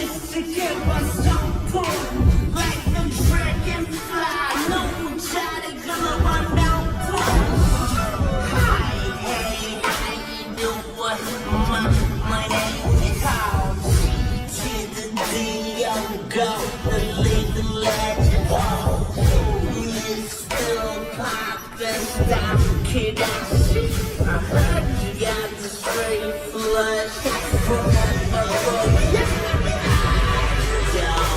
mystic but so like the dragonfly. No child gonna run down Hi, hey, how you doing? My name is Carl. To the D.O. go, the living legend. Mr. Pop and stop, kid. I heard you got the straight flush from the book. Don't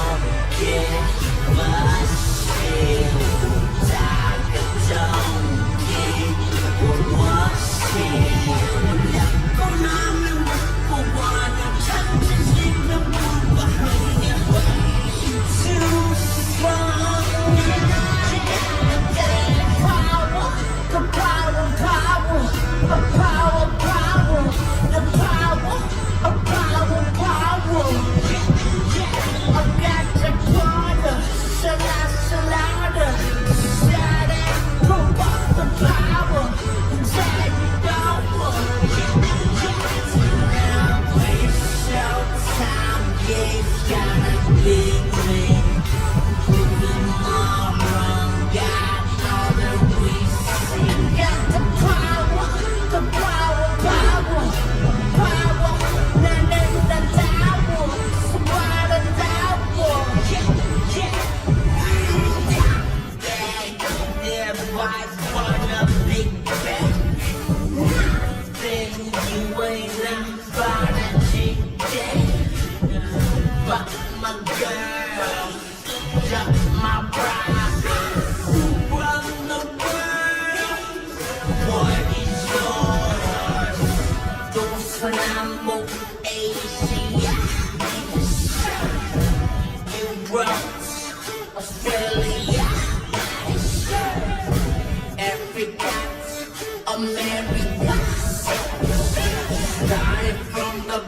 give a shit. Don't give a shit. Gonna remember for one. I'm touching in the mood behind you. Too strong. The power, the power, the power, I got your brother, Salada, pump up the power, take it over. Now it's showtime, yeah, it's gotta be me. Tomorrow, got all that we see. Got the power, but my girl, just my bride, who run the world? What is yours? Those phenomenal Asia, Europe, Australia, Africa, America. Started from the